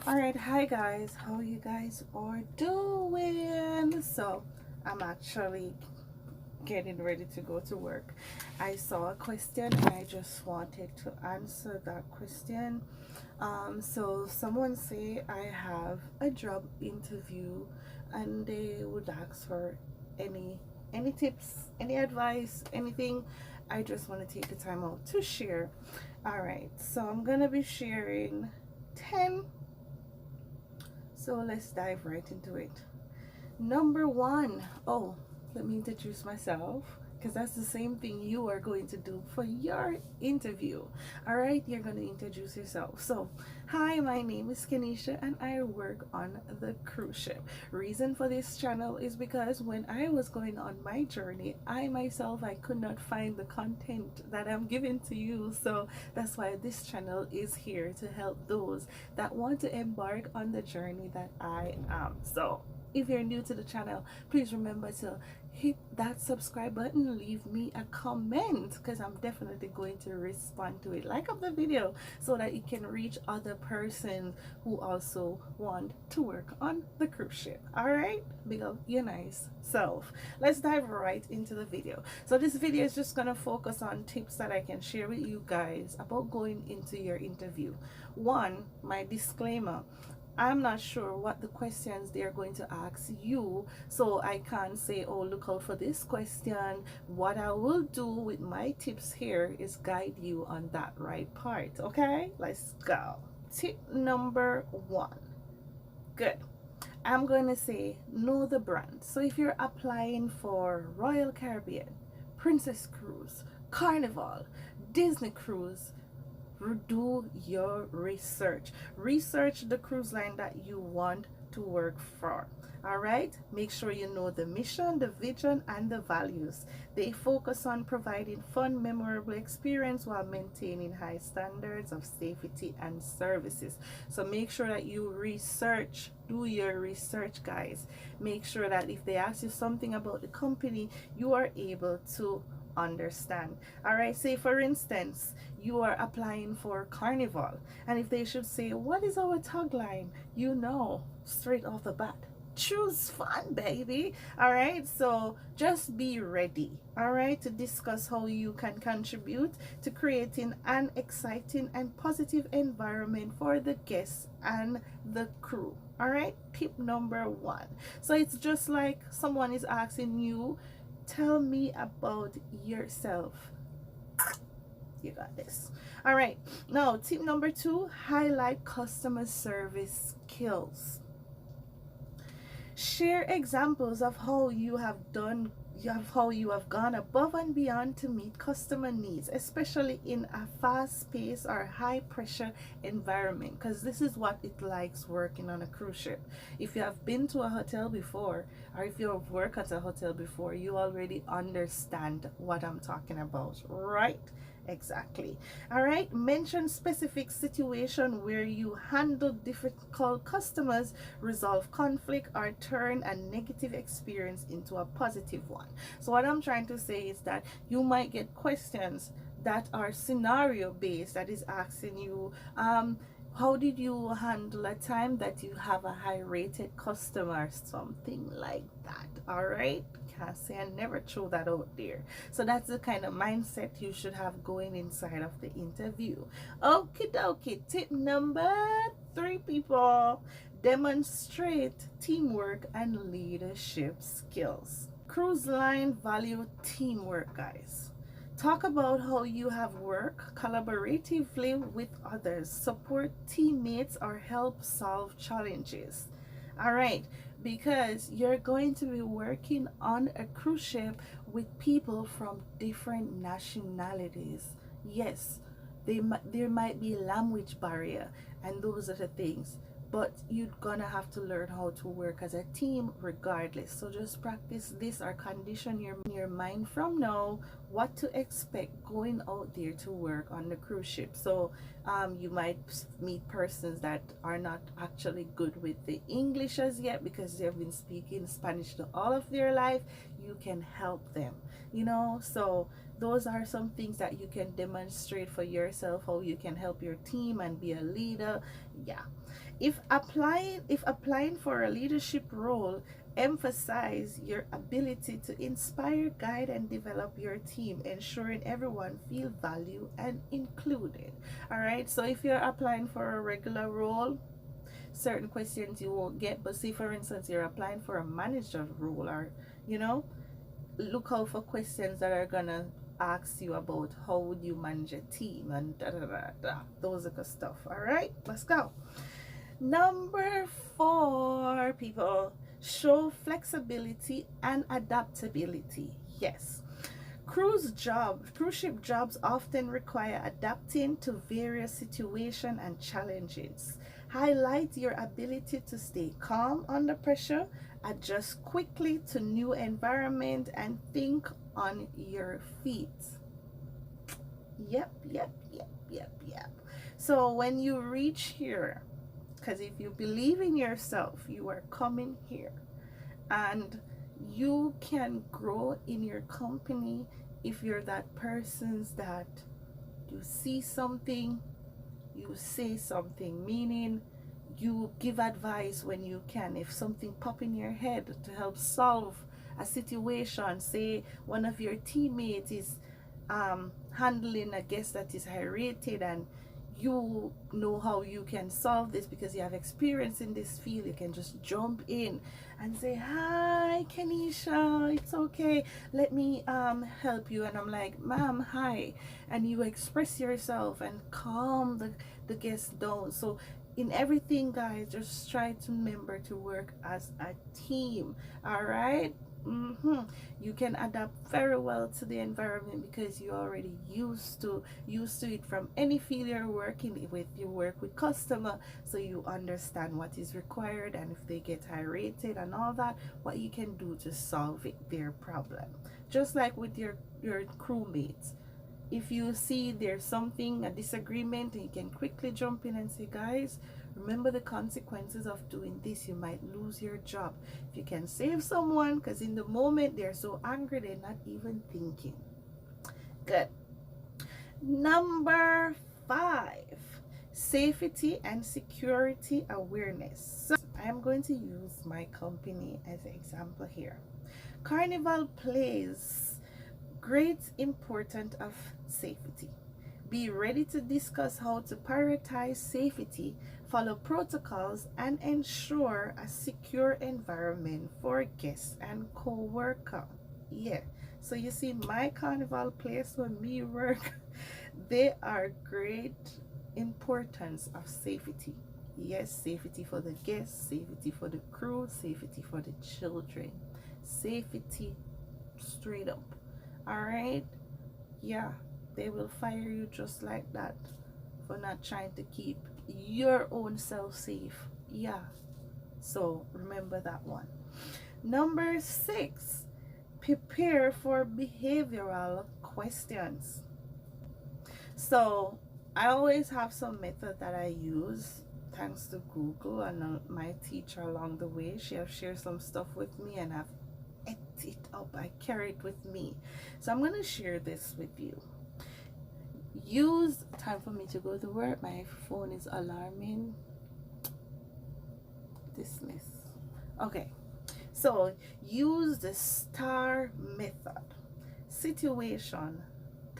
All right, hi guys, how you guys are doing? So I'm actually getting ready to go to work. I saw a question and I just wanted to answer that question. So someone say I have a job interview and they would ask for any any tips, any advice, anything. I just want to take the time out to share. All right, so I'm gonna be sharing 10. So let's dive right into it. Number one, oh, let me introduce myself because that's the same thing you are going to do for your interview. All right, you're going to introduce yourself. So, hi, my name is Kenisha and I work on the cruise ship. Reason for this channel is because when I was going on my journey, I myself I could not find the content that I'm giving to you. So that's why this channel is here to help those that want to embark on the journey that I am. So if you're new to the channel, please remember to hit that subscribe button, leave me a comment because I'm definitely going to respond to it. Like up the video so that it can reach other persons who also want to work on the cruise ship. All right, big up your nice self. Let's dive right into the video. So this video is just gonna focus on tips that I can share with you guys about going into your interview. One, my disclaimer, I'm not sure what the questions they're going to ask you, so I can't say, oh, look out for this question. What I will do with my tips here is guide you on that right part. Okay, let's go. Tip number one. Good. I'm going to say know the brand. So if you're applying for Royal Caribbean, Princess Cruise, Carnival, Disney Cruise, do your research. Research the cruise line that you want to work for. All right, make sure you know the mission, the vision, and the values. They focus on providing fun, memorable experience while maintaining high standards of safety and services. So make sure that you research, do your research, guys. Make sure that if they ask you something about the company, you are able to understand. All right, say for instance you are applying for Carnival, and if they should say what is our tagline, you know straight off the bat, choose fun, baby. All right, so just be ready, all right, to discuss how you can contribute to creating an exciting and positive environment for the guests and the crew. All right, tip number one. So it's just like someone is asking you, tell me about yourself. You got this. All right, now tip number two, highlight customer service skills. Share examples of how you have gone above and beyond to meet customer needs, especially in a fast-paced or high-pressure environment, because this is what it likes working on a cruise ship. If you have been to a hotel before, or if you have worked at a hotel before, you already understand what I'm talking about, right? Exactly. All right, mention specific situation where you handle difficult customers, resolve conflict, or turn a negative experience into a positive one. So what I'm trying to say is that you might get questions that are scenario based, that is asking you, how did you handle a time that you have a high rated customer, something like that. All right, can't say I never throw that out there. So that's the kind of mindset you should have going inside of the interview. Okie dokie. Tip number three, people, demonstrate teamwork and leadership skills. Cruise line value teamwork, guys. Talk about how you have worked collaboratively with others, support teammates, or help solve challenges. All right, because you're going to be working on a cruise ship with people from different nationalities. Yes, there might be language barrier, and those are the things, but you're gonna have to learn how to work as a team regardless. So just practice this or condition your mind from now what to expect going out there to work on the cruise ship. So you might meet persons that are not actually good with the English as yet because they've been speaking Spanish to all of their life. You can help them, you know. So those are some things that you can demonstrate for yourself, how you can help your team and be a leader. Yeah. If applying for a leadership role, emphasize your ability to inspire, guide, and develop your team, ensuring everyone feel valued and included. All right. So if you're applying for a regular role, certain questions you won't get. But say for instance you're applying for a manager role, or you know, look out for questions that are gonna ask you about how would you manage a team and da da da da. Those are good stuff. All right, let's go. Number 4, people, show flexibility and adaptability. Yes. Cruise ship jobs often require adapting to various situations and challenges. Highlight your ability to stay calm under pressure, adjust quickly to new environment, and think on your feet. Yep, yep, yep, yep, yep. So when you reach here, because if you believe in yourself, you are coming here, and you can grow in your company if you're that person's that you see something, you say something, meaning you give advice when you can. If something pop in your head to help solve a situation, say one of your teammates is handling a guest that is irritated, and you know how you can solve this because you have experience in this field, you can just jump in and say, hi Kenisha, it's okay, let me help you. And I'm like, ma'am, hi. And you express yourself and calm the guest down. So in everything, guys, just try to remember to work as a team. All right. You can adapt very well to the environment because you're already used to it from any field you're working with. You work with customer, so you understand what is required, and if they get irritated and all that, what you can do to solve their problem. Just like with your crewmates, if you see there's something, a disagreement, you can quickly jump in and say, guys, remember the consequences of doing this, you might lose your job. If you can save someone, because in the moment they're so angry they're not even thinking. Good. Number 5, safety and security awareness. So I am going to use my company as an example here. Carnival plays great importance of safety. Be ready to discuss how to prioritize safety, follow protocols, and ensure a secure environment for guests and co-worker. Yeah, so you see my Carnival place where me work, they are great importance of safety. Yes, safety for the guests, safety for the crew, safety for the children. Safety straight up. All right. Yeah, they will fire you just like that for not trying to keep your own self safe. Yeah, so remember that one. Number 6, prepare for behavioral questions. So I always have some method that I use thanks to Google and my teacher along the way. She has shared some stuff with me, and I've it up, I carry it with me. So I'm going to share this with you. Use time for me to go to work. My phone is alarming. Dismiss. Okay, so use the STAR method: situation,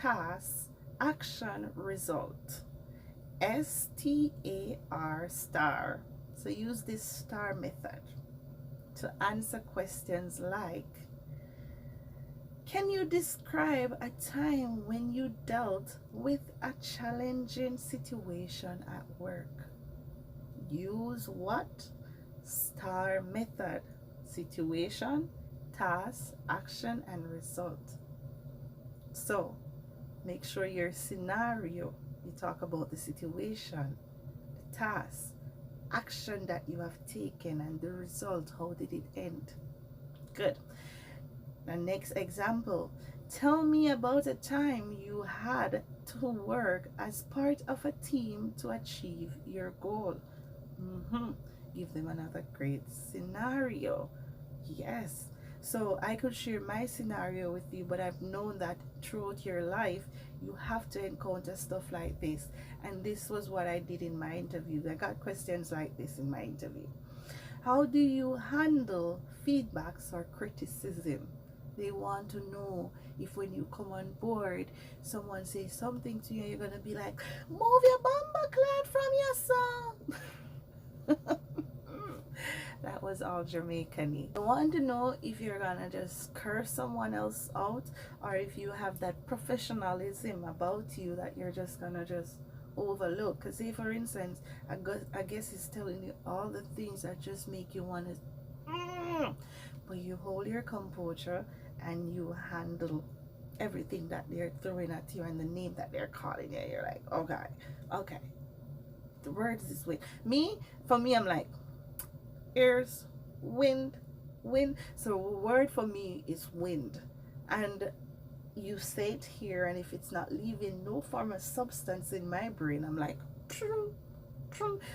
task, action, result. STAR, star. So use this STAR method to answer questions like, can you describe a time when you dealt with a challenging situation at work? Use what? STAR method: situation, task, action, and result. So make sure your scenario, you talk about the situation, the task, action that you have taken, and the result, how did it end? Good. The next example: tell me about a time you had to work as part of a team to achieve your goal. Give them another great scenario. Yes, so I could share my scenario with you, but I've known that throughout your life, you have to encounter stuff like this. And this was what I did in my interview. I got questions like this in my interview. How do you handle feedbacks or criticism? They want to know if when you come on board, someone says something to you, you're going to be like, move your bumper cloud from your son. That was all Jamaican-y. I want to know if you're gonna just curse someone else out, or if you have that professionalism about you that you're just gonna just overlook. Because say for instance, I guess it's telling you all the things that just make you want to, but you hold your composure and you handle everything that they're throwing at you and the name that they're calling you. You're like, okay, the words this way. For me, I'm like, ears, wind. So word for me is wind, and you say it here, and if it's not leaving no form of substance in my brain, I'm like,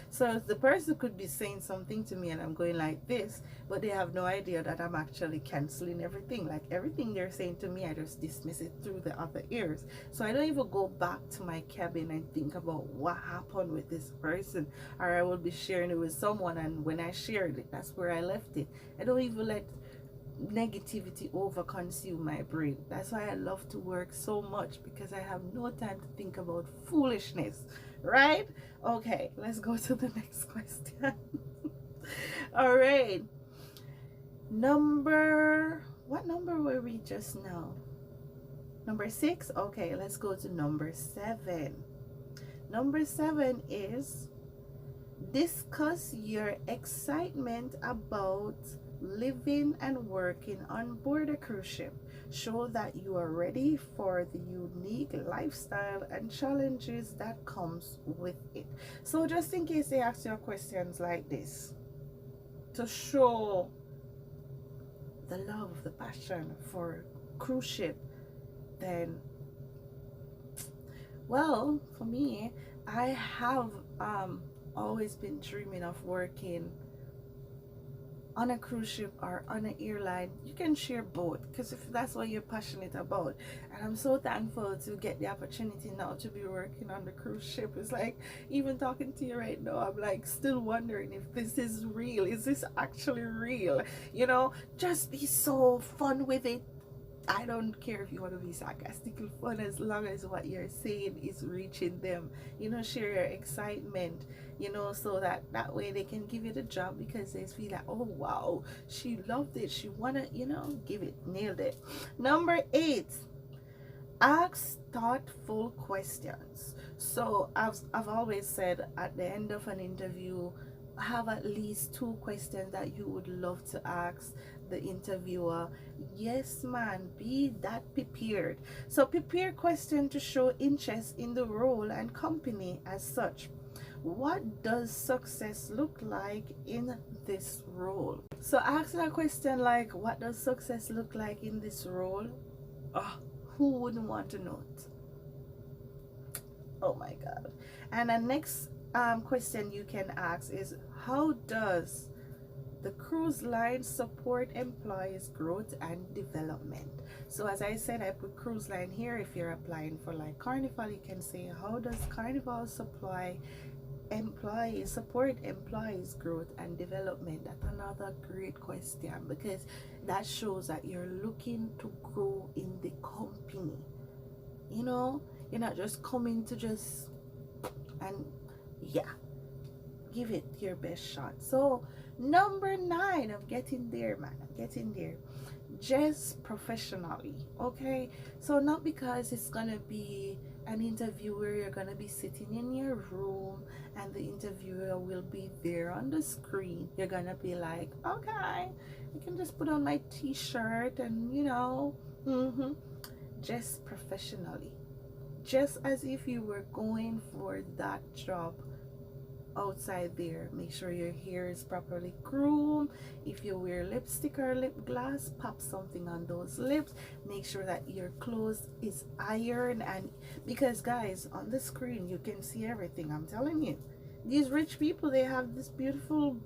so the person could be saying something to me and I'm going like this, but they have no idea that I'm actually canceling everything. Like everything they're saying to me, I just dismiss it through the other ears. So I don't even go back to my cabin and think about what happened with this person, or I will be sharing it with someone, and when I shared it, that's where I left it. I don't even let negativity over consume my brain. That's why I love to work so much, because I have no time to think about foolishness, right? Okay, let's go to the next question. All right, what number were we just now? Number 6. Okay, let's go to number 7. Number 7 is discuss your excitement about living and working on board a cruise ship. Show that you are ready for the unique lifestyle and challenges that comes with it. So just in case they ask you questions like this, to show the love, the passion for cruise ship, then, well, for me, I have always been dreaming of working on a cruise ship or on an airline. You can share both, because if that's what you're passionate about. And I'm so thankful to get the opportunity now to be working on the cruise ship. It's like, even talking to you right now, I'm like still wondering if this is real. Is this actually real? You know, just be so fun with it. I don't care if you want to be sarcastically fun, as long as what you're saying is reaching them. You know, share your excitement, you know, so that way they can give you the job, because they feel like, oh wow, she loved it, she wanna, you know, give it, nailed it. Number 8, ask thoughtful questions. So I've always said, at the end of an interview, have at least 2 questions that you would love to ask the interviewer. Yes, man, be that prepared. So prepare question to show interest in the role and company as such. What does success look like in this role? So ask that question like, what does success look like in this role? Oh, who wouldn't want to know it? Oh my God. And the next question you can ask is, how does the cruise line support employees' growth and development? So as I said, I put cruise line here. If you're applying for like Carnival, you can say, how does Carnival support employees' growth and development? That's another great question, because that shows that you're looking to grow in the company. You know, you're not just coming to just, and yeah, give it your best shot. So number 9, I'm getting there, man, I'm getting there. Just professionally, okay? So not because it's gonna be an interview where you're gonna be sitting in your room and the interviewer will be there on the screen. You're gonna be like, okay, I can just put on my t-shirt and, you know, just professionally, just as if you were going for that job outside there. Make sure your hair is properly groomed. If you wear lipstick or lip gloss, pop something on those lips. Make sure that your clothes is ironed, and because guys, on the screen you can see everything. I'm telling you, these rich people, they have this beautiful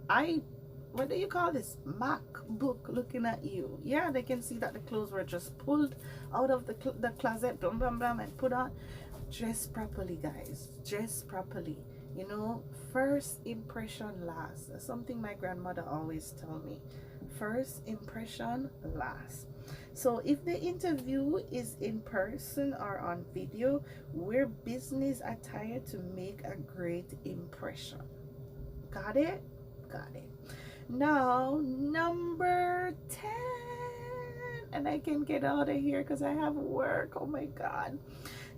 eye what do you call this, MacBook looking at you. Yeah, they can see that the clothes were just pulled out of the closet, blah blah blah, and put on. Dress properly, guys. Dress properly. You know, first impression lasts. That's something my grandmother always told me. First impression lasts. So if the interview is in person or on video, wear business attire to make a great impression. Got it? Got it. Now, number 10. And I can get out of here because I have work. Oh my God.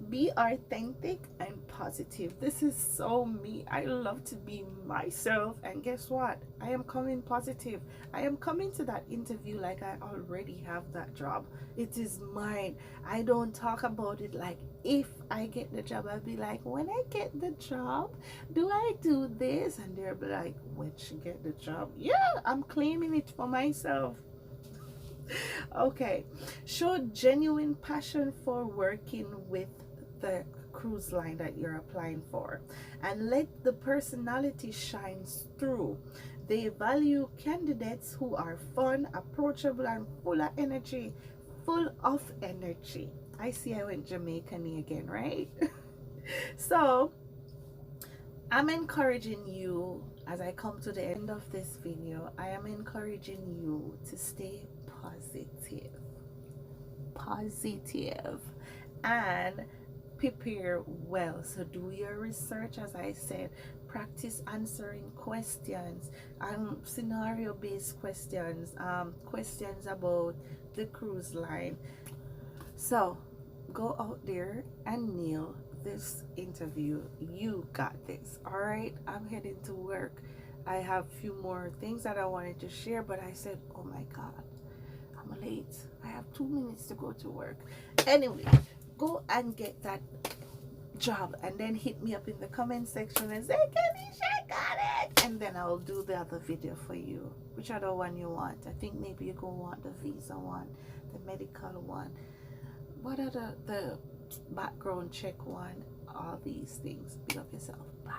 Be authentic and positive. This is so me. I love to be myself, and guess what, I am coming positive. I am coming to that interview like I already have that job. It is mine. I don't talk about it like if I get the job. I'll be like, when I get the job, do I do this? And they'll be like, when she get the job, yeah, I'm claiming it for myself. Okay, show genuine passion for working with the cruise line that you're applying for, and let the personality shine through. They value candidates who are fun, approachable, and full of energy. Full of energy. I see I went Jamaican again, right? So I'm encouraging you, as I come to the end of this video, I am encouraging you to stay positive and prepare well. So do your research, as I said. Practice answering questions, scenario based questions, questions about the cruise line. So go out there and nail this interview. You got this. All right, I'm heading to work. I have a few more things that I wanted to share, but I said, oh my God, I'm late. I have 2 minutes to go to work. Anyway, go and get that job, and then hit me up in the comment section and say, Kenisha, I got it, and then I'll do the other video for you. Which other one you want? I think maybe you're gonna want the visa one, the medical one, what are the background check one, all these things. Be up yourself. Bye.